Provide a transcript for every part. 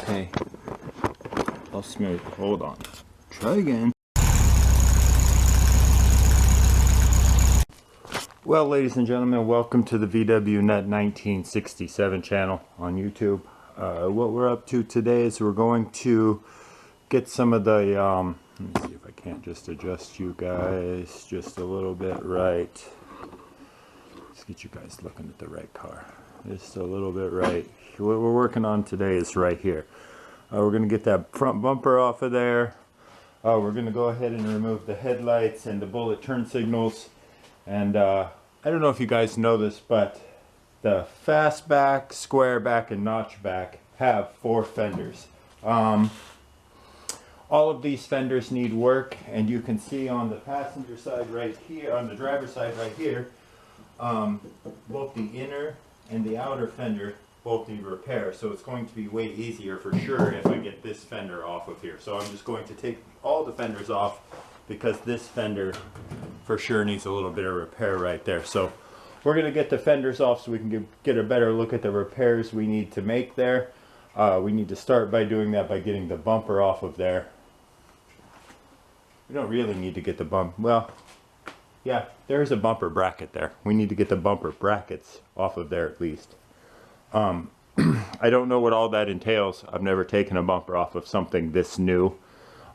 Okay. All smooth. Hold on. Try again. Well, ladies and gentlemen, welcome to the vwnut 1967 channel on YouTube. What we're up to today is we're going to get some of the, let me see if I can't just adjust you guys just a little bit right. Let's get you guys looking at the right car. Just a little bit right. What we're working on today is right here. We're going to get that front bumper off of there. We're going to go ahead and remove the headlights and the bullet turn signals. And I don't know if you guys know this, but the FASTBACK, squareback, and notchback have 4 fenders. All of these fenders need work, and you can see on the passenger side right here, on the driver's side right here, both the inner and the outer fender both need repair. So it's going to be way easier for sure if I get this fender off of here. So I'm just going to take all the fenders off because this fender for sure needs a little bit of repair right there. So we're going to get the fenders off so we can get a better look at the repairs we need to make there. We need to start by doing that by getting the bumper off of there. We don't really need to get the bump. Well, yeah, there's a bumper bracket there. We need to get the bumper brackets off of there at least. I don't know what all that entails. I've never taken a bumper off of something this new,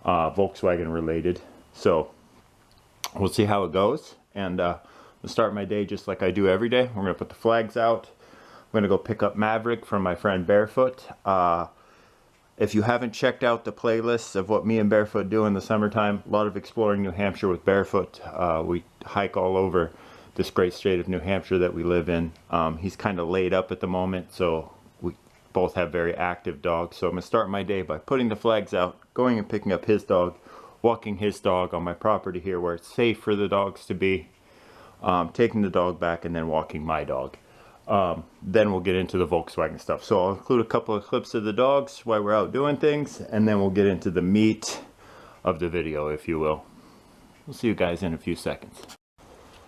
Volkswagen related. So we'll see how it goes. And I'll start my day just like I do every day. We're going to put the flags out. I'm going to go pick up Maverick from my friend Barefoot. If you haven't checked out the playlists of what me and Barefoot do in the summertime, a lot of exploring New Hampshire with Barefoot. We hike all over this great state of New Hampshire that we live in. He's kind of laid up at the moment, so we both have very active dogs. So I'm going to start my day by putting the flags out, going and picking up his dog, walking his dog on my property here where it's safe for the dogs to be, taking the dog back, and then walking my dog. Then we'll get into the Volkswagen stuff. So I'll include a couple of clips of the dogs while we're out doing things, and then we'll get into the meat of the video, if you will. We'll see you guys in a few seconds.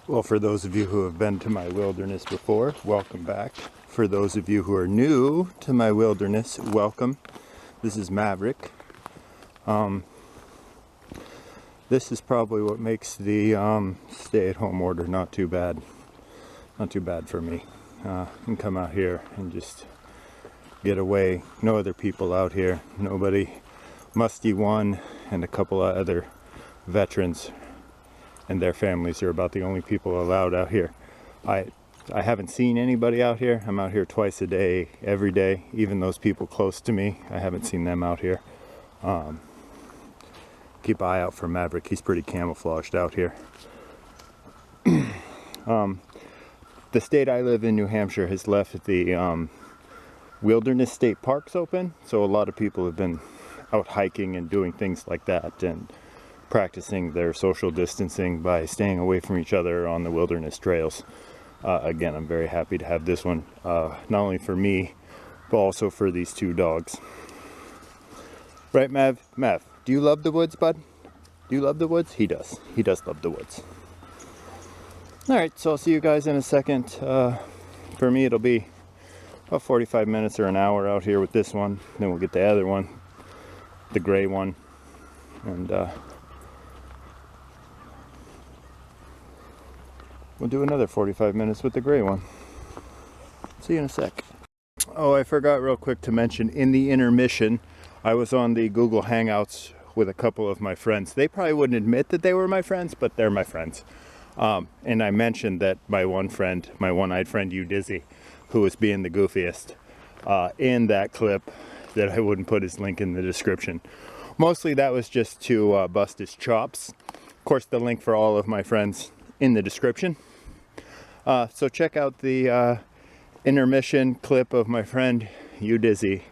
Well, for those of you who have been to my wilderness before, welcome back. For those of you who are new to my wilderness, welcome. This is Maverick. This is probably what makes the stay-at-home order not too bad. Not too bad for me. I can come out here and just get away. No other people out here. Nobody. Musty One and a couple of other veterans and their families are about the only people allowed out here. I haven't seen anybody out here. I'm out here twice a day, every day. Even those people close to me, I haven't seen them out here. Keep an eye out for Maverick. He's pretty camouflaged out here. The state I live in, New Hampshire, has left the wilderness state parks open. So a lot of people have been out hiking and doing things like that and practicing their social distancing by staying away from each other on the wilderness trails. Again, I'm very happy to have this one, not only for me, but also for these 2 dogs. Right, Mav? Mav, do you love the woods, bud? Do you love the woods? He does. He does love the woods. Alright, so I'll see you guys in a second. For me, it'll be about 45 minutes or an hour out here with this one. Then we'll get the other one, the gray one. And we'll do another 45 minutes with the gray one. See you in a sec. Oh, I forgot real quick to mention, in the intermission, I was on the Google Hangouts with a couple of my friends. They probably wouldn't admit that they were my friends, but they're my friends. And I mentioned that my one friend, my one-eyed friend UDIZZY, who was being the goofiest, in that clip, that I wouldn't put his link in the description. Mostly that was just to bust his chops. Of course, the link for all of my friends in the description. So check out the intermission clip of my friend UDIZZY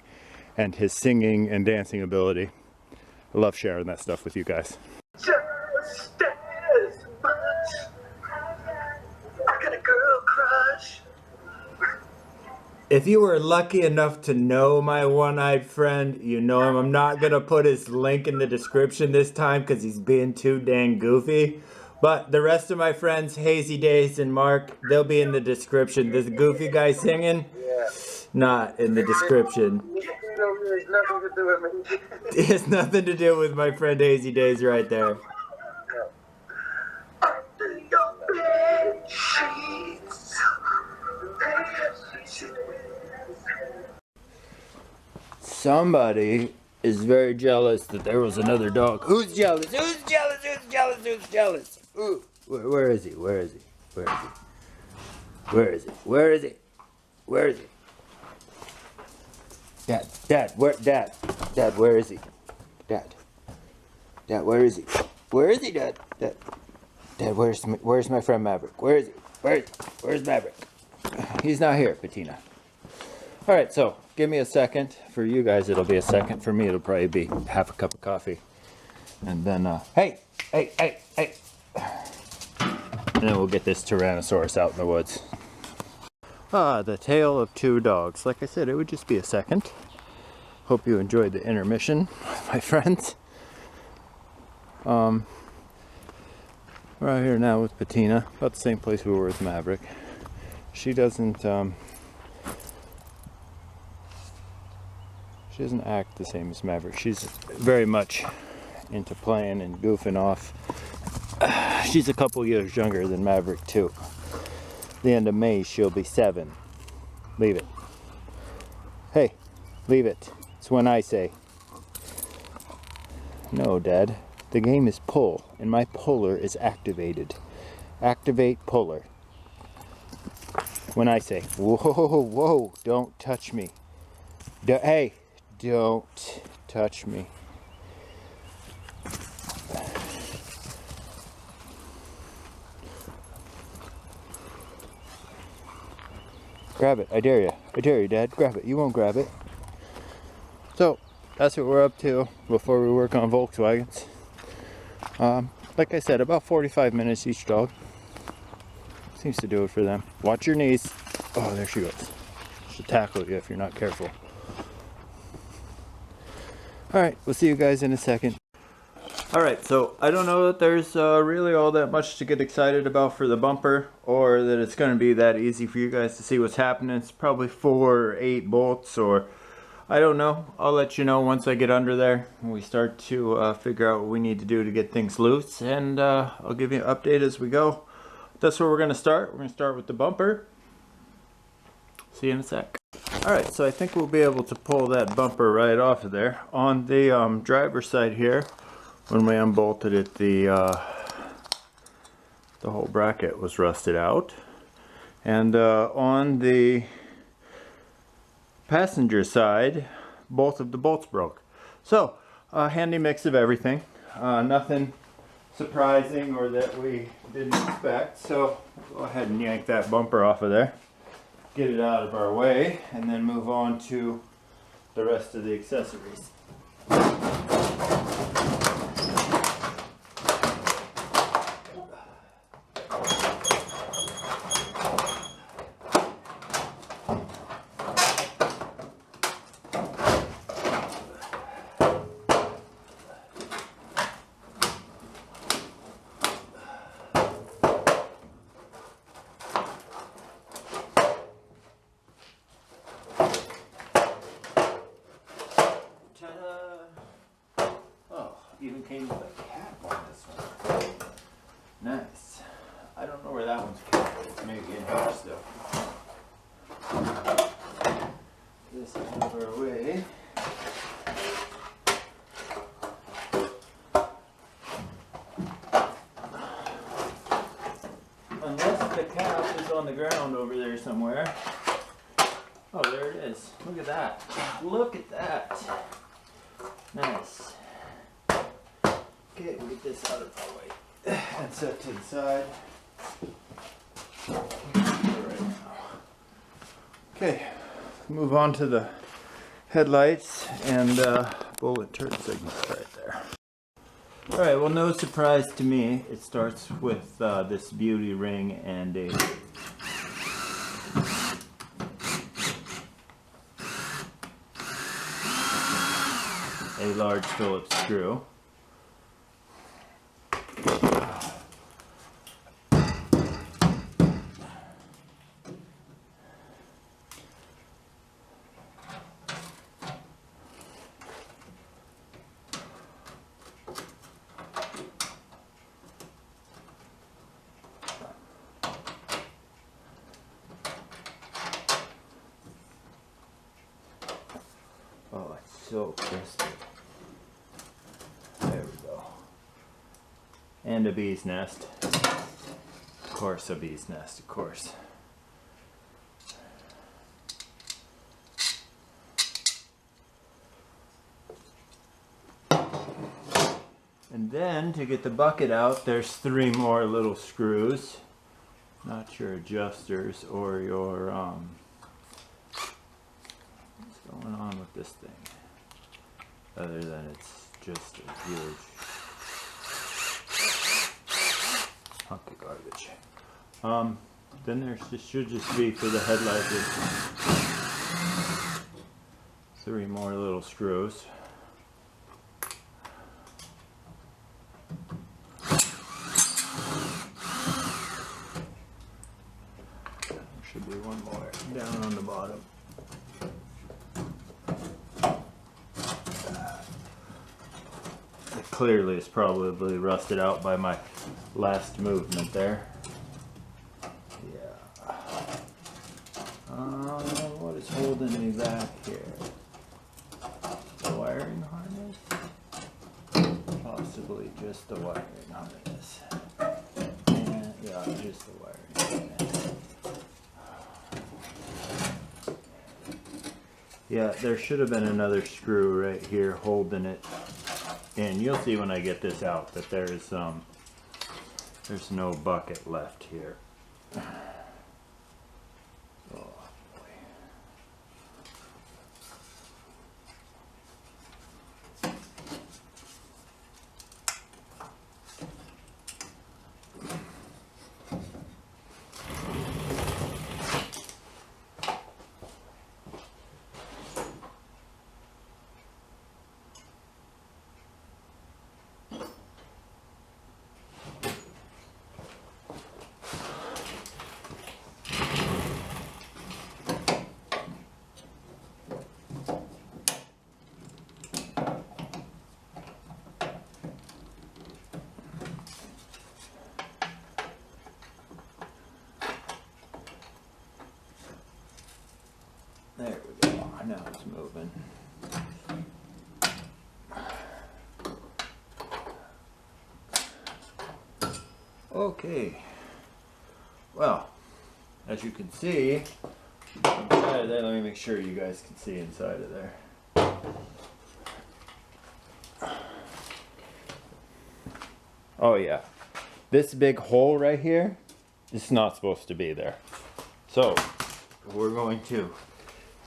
and his singing and dancing ability. I love sharing that stuff with you guys. Just as much. I got a girl crush. If you were lucky enough to know my one-eyed friend, you know him. I'm not going to put his link in the description this time because he's being too dang goofy. But the rest of my friends, HAZEYDAZE and Mark, they'll be in the description. This goofy guy singing, not in the description. There's nothing to do with me. It has nothing to do with my friend HAZEYDAZE right there. Under your bed sheets. Somebody is very jealous that there was another dog. Who's jealous? Who's jealous? Who's jealous? Who's jealous? Ooh, where is he? Where is he? Where is he? Where is he? Where is he? Where is he? Dad, Dad, where where is he? Dad, where is he? Where is he, Dad? Dad, where's my friend Maverick? Where is he? Where's Maverick? He's not here, Patina. All right, so give me a second. For you guys, it'll be a second. For me, it'll probably be half a cup of coffee. And then, hey. And then we'll get this Tyrannosaurus out in the woods. The tale of two dogs. Like I said, it would just be a second. Hope you enjoyed the intermission, my friends. We're out here now with Patina, about the same place we were with Maverick. She doesn't act the same as Maverick. She's very much into playing and goofing off. She's a couple years younger than Maverick too. The end of May she'll be 7. Leave it. Hey, leave it. It's when I say. No, Dad. The game is pull, and my puller is activated. Activate puller. When I say, whoa, don't touch me. Hey, don't touch me. Grab it, I dare you. I dare you, Dad. Grab it. You won't grab it. So, that's what we're up to before we work on Volkswagens. Like I said, about 45 minutes each dog. Seems to do it for them. Watch your knees. Oh, there she goes. She'll tackle you if you're not careful. Alright, we'll see you guys in a second. Alright, so I don't know that there's really all that much to get excited about for the bumper, or that it's going to be that easy for you guys to see what's happening. It's probably 4 or 8 bolts, or I don't know. I'll let you know once I get under there and we start to figure out what we need to do to get things loose, and I'll give you an update as we go. That's where we're going to start. We're going to start with the bumper. See you in a sec. Alright, so I think we'll be able to pull that bumper right off of there. On the driver's side here, when we unbolted it, the whole bracket was rusted out. And on the passenger side, both of the bolts broke. So, a handy mix of everything. Nothing surprising or that we didn't expect. So, go ahead and yank that bumper off of there. Get it out of our way, and then move on to the rest of the accessories. Even came with a cap on this one. Nice. I don't know where that one's kept. It's maybe in here still. This is out of our way. Unless the cap is on the ground over there somewhere. Oh, there it is. Look at that. Look at that. Nice. Okay, we'll get this out of our way and set to the side. Okay, move on to the headlights and bullet turn signals right there. Alright, well, no surprise to me. It starts with this beauty ring and a large Phillips screw. so crispy. There we go. And a bee's nest. Of course, a bee's nest, of course. And then to get the bucket out, there's 3 more little screws. Not your adjusters or your, what's going on with this thing? Other than it's just a huge hunk of garbage. Then this should just be for the headlights. 3 more little screws. Should be 1 more down on the bottom. It clearly is probably rusted out by my last movement there. Yeah. What is holding me back here? The wiring harness? Possibly just the wiring harness. Yeah, just the wiring harness. Yeah, there should have been another screw right here holding it. And you'll see when I get this out that there's no bucket left here. Oh boy. There we go. Now it's moving. Okay. Well, as you can see, inside of there, let me make sure you guys can see inside of there. Oh yeah. This big hole right here is not supposed to be there. So, we're going to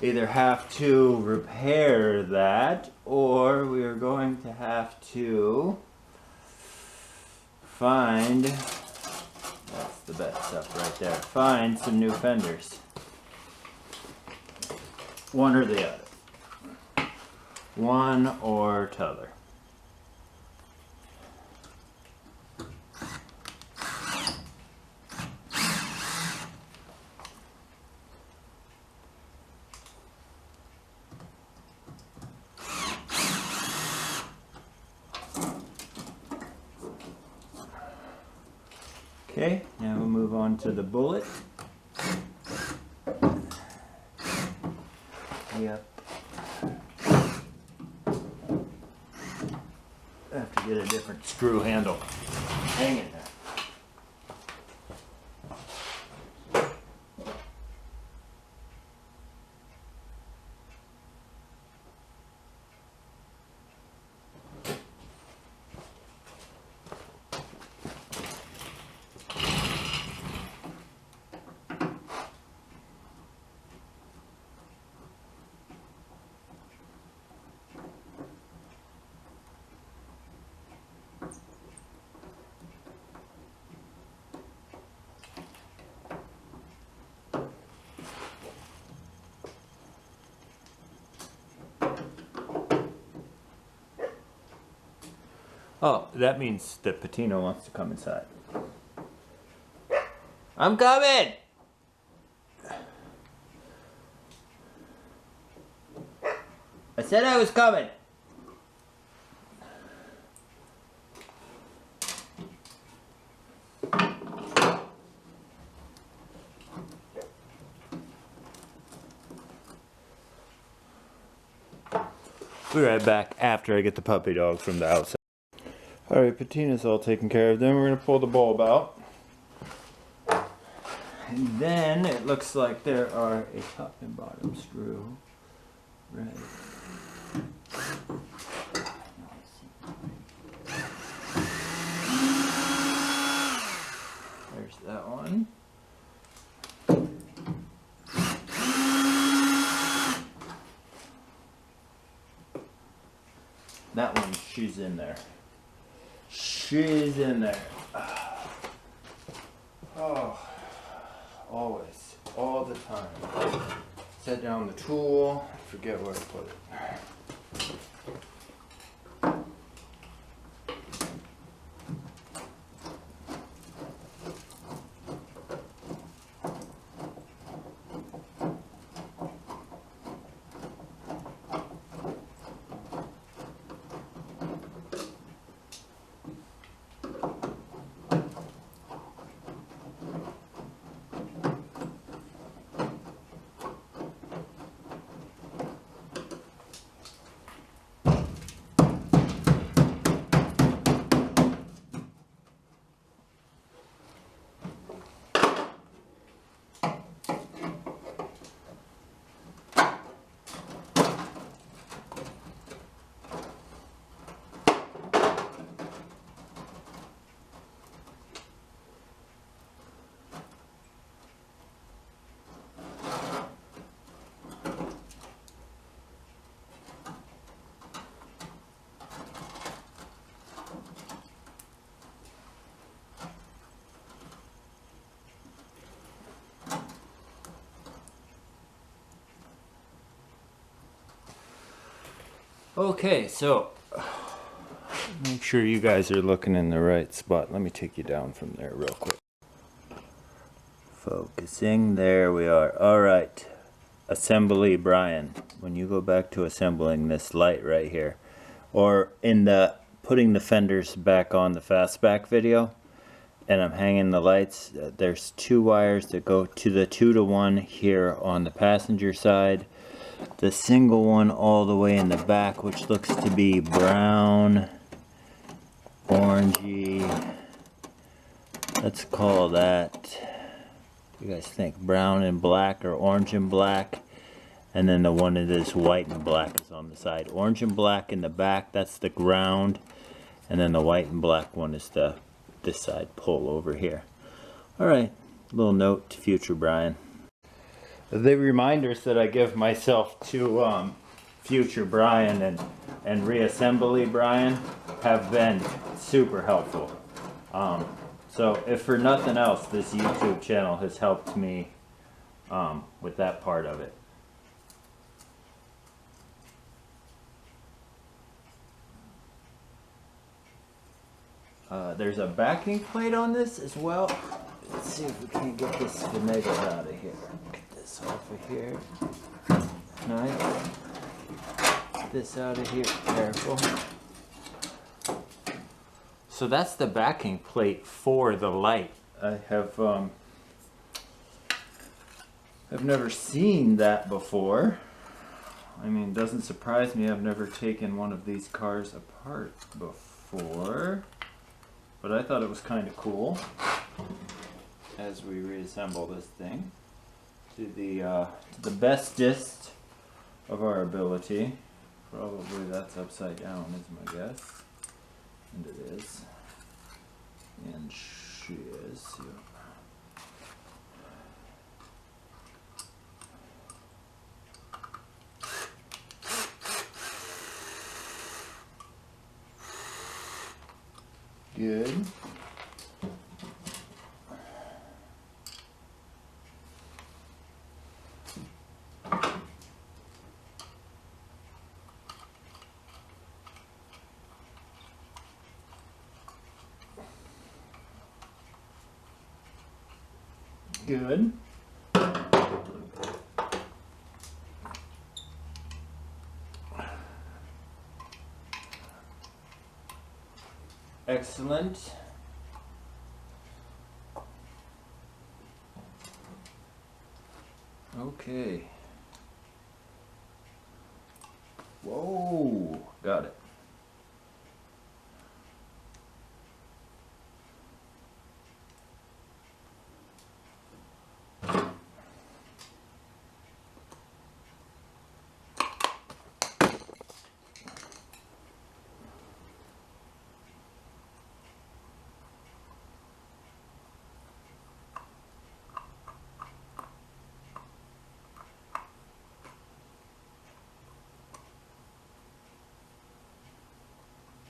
either have to repair that, or we are going to have to find, that's the best stuff right there, find some new fenders. One or the other. One or t'other. Okay, now we'll move on to the bullet. Yep. I have to get a different screw handle. Hang in there. Oh, that means that Patino wants to come inside. I'm coming! I said I was coming! Be right back after I get the puppy dog from the outside. Alright, Patina's all taken care of. Then we're going to pull the bulb out. And then it looks like there are a top and bottom screw. Right. There's that one. That one, she's in there. She's in there. Oh, always, all the time. Set down the tool, forget where to put it. Okay, so make sure you guys are looking in the right spot. Let me take you down from there real quick. Focusing, there we are. Alright, assembly Brian. When you go back to assembling this light right here, or in the putting the fenders back on the FASTBACK video, and I'm hanging the lights, there's two wires that go to the 2-to-1 here on the passenger side. The single one all the way in the back, which looks to be brown, orangey, let's call that, you guys think, brown and black or orange and black, and then the one that is white and black is on the side. Orange and black in the back, that's the ground, and then the white and black one is the this side pull over here. Alright, little note to future Brian. The reminders that I give myself to future Brian and reassembly Brian have been super helpful. So if for nothing else, this YouTube channel has helped me with that part of it. There's a backing plate on this as well. Let's see if we can get this finagled out of here. Get this off of here. Nice. Get this out of here. Careful. So that's the backing plate for the light. I have I've never seen that before. I mean, it doesn't surprise me. I've never taken one of these cars apart before. But I thought it was kind of cool as we reassemble this thing to the bestest of our ability. Probably that's upside down is my guess. And it is. And she is. Yeah. Good. Good. Excellent. Okay. Whoa, got it.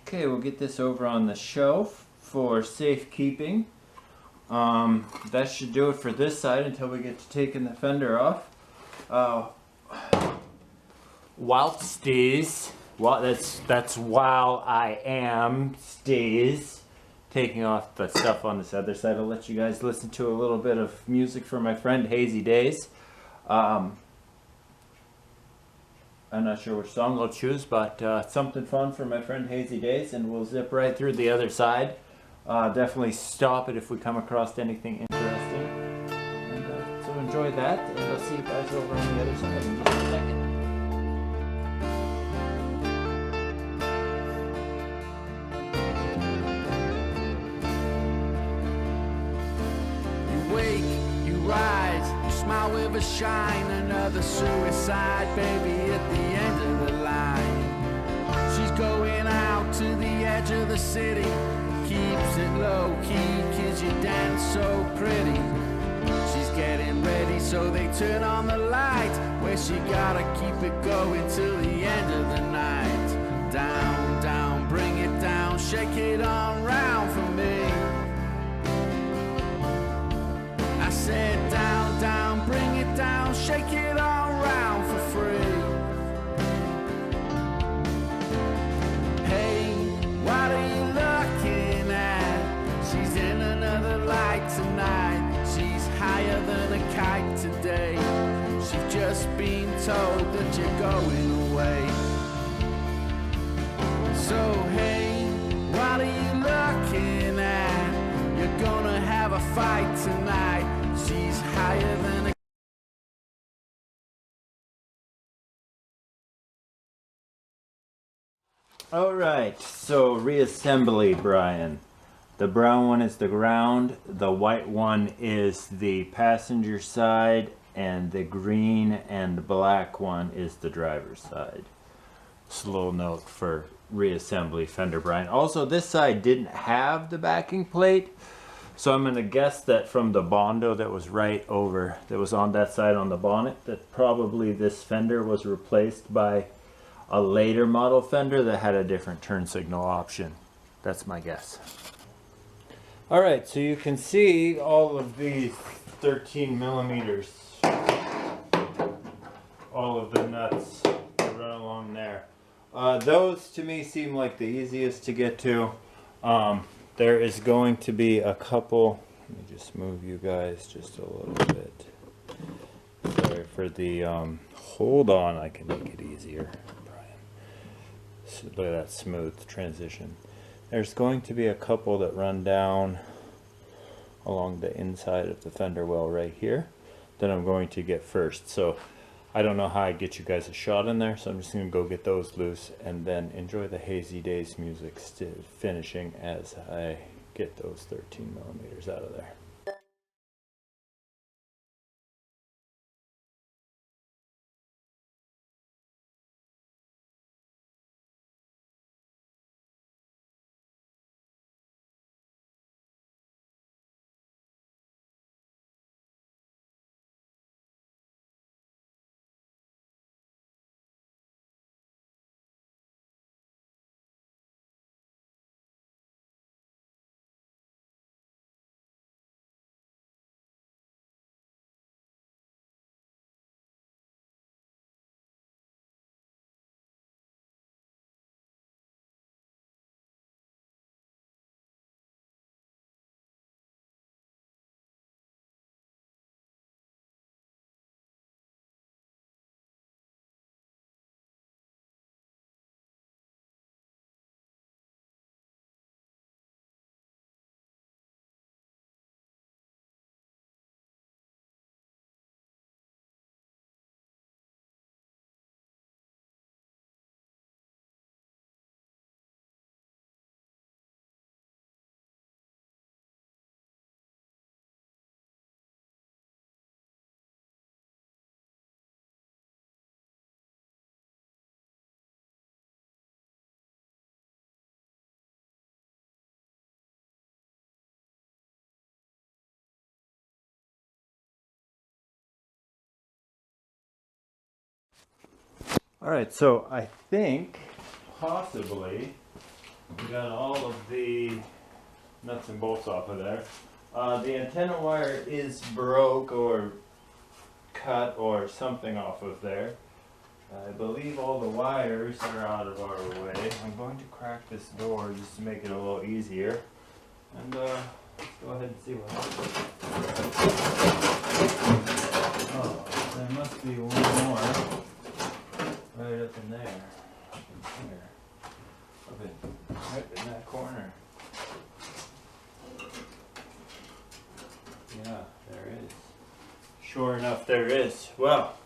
Okay, we'll get this over on the shelf for safekeeping. That should do it for this side until we get to taking the fender off. Whilst that's while I am taking off the stuff on this other side. I'll let you guys listen to a little bit of music from my friend HAZEYDAZE. I'm not sure which song I'll choose, but something fun for my friend HAZEYDAZE, and we'll zip right through the other side. Definitely stop it if we come across anything interesting. And, so enjoy that, and I'll see you guys over on the other side in just a second. You wake, you rise, you smile with a shine. Another suicide, baby, at the end of the line. She's going out to the edge of the city, keeps it low key, kids you dance so pretty. She's getting ready, so they turn on the light, where she gotta keep it going till the end of the night. Down, down, bring it down, shake it on round for me. I said down, down, bring it down, shake it all round for free. Hey, what are you looking at? She's in another light tonight. She's higher than a kite today. She's just been told that you're going away. So hey, what are you looking at? You're gonna have a fight tonight. She's higher than a Alright, so reassembly, Brian. The brown one is the ground, the white one is the passenger side, and the green and the black one is the driver's side. Just a little note for reassembly, Fender Brian. Also, this side didn't have the backing plate, so I'm going to guess that from the Bondo that was right over, that was on that side on the bonnet, that probably this fender was replaced by a later model fender that had a different turn signal option. That's my guess. Alright, so you can see all of these 13 millimeters. All of the nuts that run along there. Those to me seem like the easiest to get to. There is going to be a couple. Let me just move you guys just a little bit. Sorry for the hold on, I can make it easier, Brian. So look at that smooth transition. There's going to be a couple that run down along the inside of the fender well right here that I'm going to get first. So I don't know how I get you guys a shot in there, so I'm just going to go get those loose and then enjoy the HAZEYDAZE music finishing as I get those 13 millimeters out of there. Alright, so I think possibly we got all of the nuts and bolts off of there. The antenna wire is broke or cut or something off of there. I believe all the wires are out of our way. I'm going to crack this door just to make it a little easier. And let's go ahead and see what happens. Oh, there must be one more right up in there. Here. Right in that corner. Yeah, there is. Sure enough, there is. Well,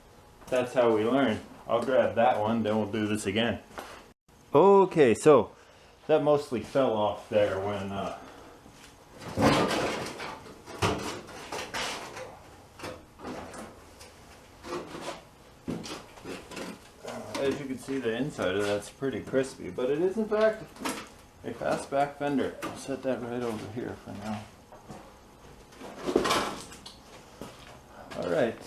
that's how we learn. I'll grab that one, then we'll do this again. Okay, so that mostly fell off there when as you can see, the inside of that's pretty crispy, but it is in fact a FASTBACK fender. I'll set that right over here for now. Alright,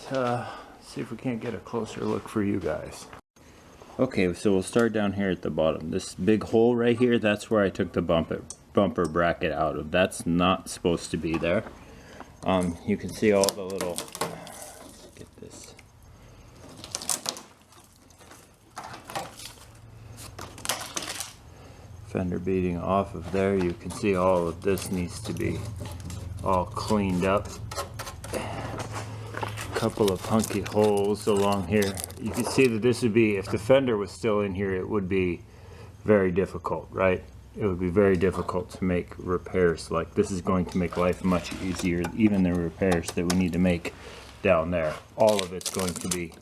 see if we can't get a closer look for you guys. Okay, so we'll start down here at the bottom. This big hole right here, that's where I took the bumper bracket out of. That's not supposed to be there. You can see all the little, let's get this. Fender beading off of there. You can see all of this needs to be all cleaned up. Couple of hunky holes along here. You can see that this would be, if the fender was still in here, it would be very difficult, right? It would be very difficult to make repairs like this. Is going to make life much easier. Even the repairs that we need to make down there, all of it's going to be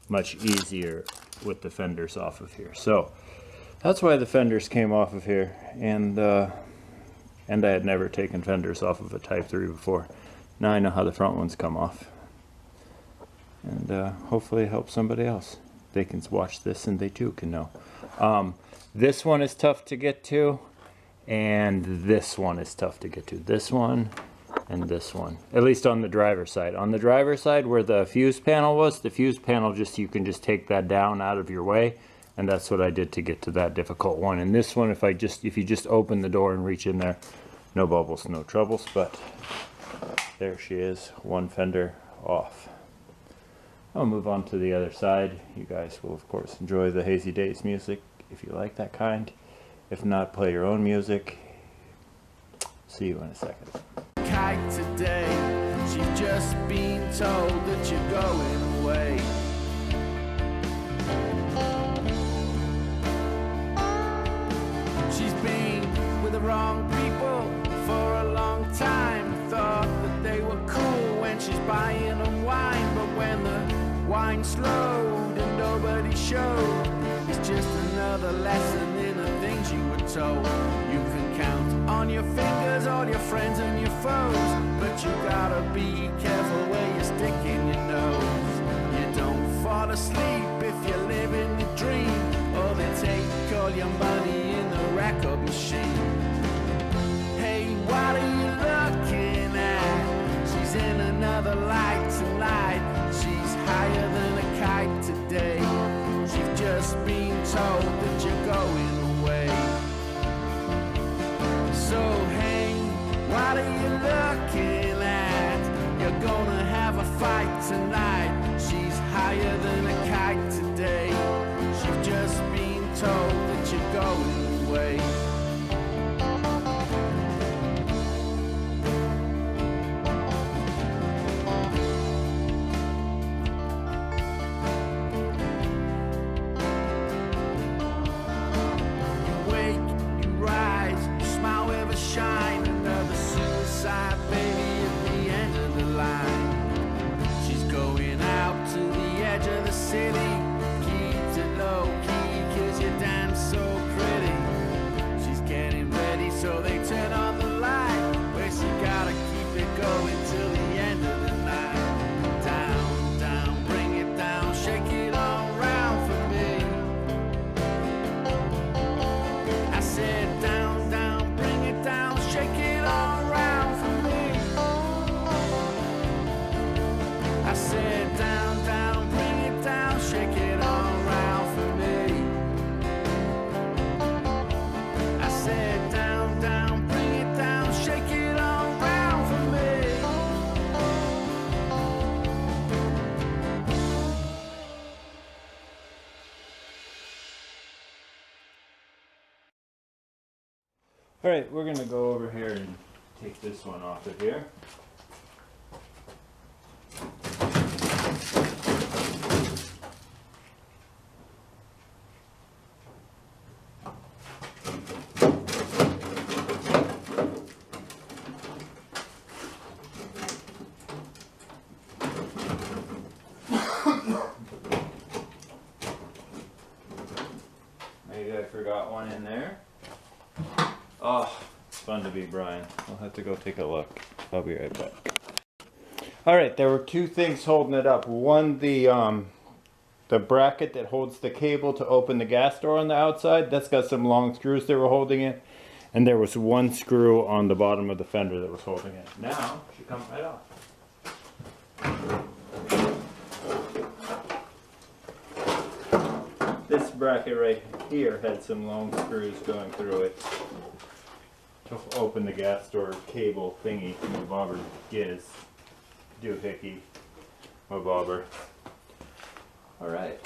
much easier with the fenders off of here. So that's why the fenders came off of here, and I had never taken fenders off of a Type 3 before. Now I know how the front ones come off. And hopefully it helps somebody else. They can watch this and they too can know. This one is tough to get to, and this one is tough to get to. This one and this one, at least on the driver's side. On the driver's side where the fuse panel was, the fuse panel, you can just take that down out of your way, and that's what I did to get to that difficult one. And this one, if you just open the door and reach in there, no bubbles, no troubles. But there she is, one fender off. I'll move on to the other side. You guys will of course enjoy the Hazy Days music if you like that kind. If not, play your own music. See you in a second. Kite today, she's just been told that you're going away. She's been with the wrong people for a long time. Thought that they were cool when she's buying them wine, but when the wine slowed and nobody showed, it's just another lesson in the things you were told. You can count on your fingers all your friends and your foes, but you gotta be careful where you're sticking your nose. You don't fall asleep if you're living the dream, or they take all your money in the record machine. Hey, what are you looking at? She's in another light tonight. She's higher than a kite today. She's just been told that you're going away. So hey, what are you looking at? You're gonna have a fight tonight. She's higher than a kite today. She's just been told that you're going away. Shine, another suicide baby at the end of the line. She's going out to the edge of the city. Keeps it low key 'cause you dance so pretty. Alright, we're gonna go over here and take this one off of here. Maybe I forgot one in there. Oh, it's fun to be Brian. I'll have to go take a look. I'll be right back. Alright, there were two things holding it up. One, the bracket that holds the cable to open the gas door on the outside. That's got some long screws that were holding it. And there was one screw on the bottom of the fender that was holding it. Now, it should come right off. This bracket right here had some long screws going through it to open the gas door cable thingy. My bobber giz. Doohickey. My bobber. Alright.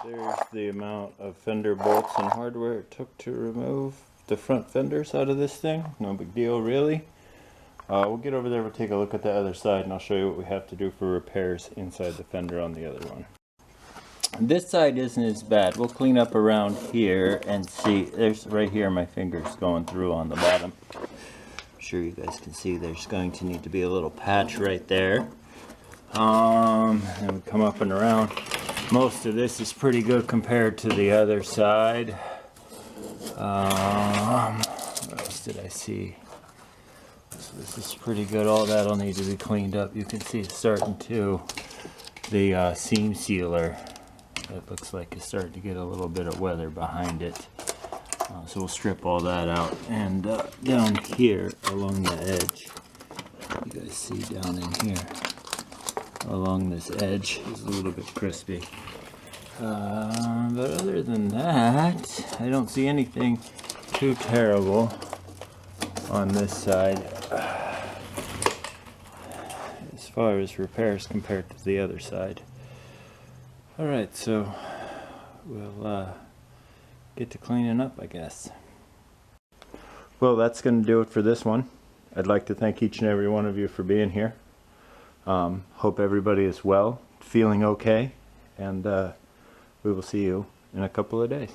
There's the amount of fender bolts and hardware it took to remove the front fenders out of this thing. No big deal really. We'll get over there, we'll take a look at the other side, and I'll show you what we have to do for repairs inside the fender on the other one. This side isn't as bad. We'll clean up around here and see. There's right here my fingers going through on the bottom. I'm sure you guys can see there's going to need to be a little patch right there. And we come up and around. Most of this is pretty good compared to the other side. What else did I see? So this is pretty good. All that'll need to be cleaned up. You can see it's starting to, the seam sealer, it looks like it's starting to get a little bit of weather behind it. So we'll strip all that out. And down here along the edge, you guys see down in here, along this edge is a little bit crispy. But other than that, I don't see anything too terrible on this side as far as repairs compared to the other side. Alright, so we'll get to cleaning up, I guess. Well, that's going to do it for this one. I'd like to thank each and every one of you for being here. Hope everybody is well, feeling okay, and we will see you in a couple of days.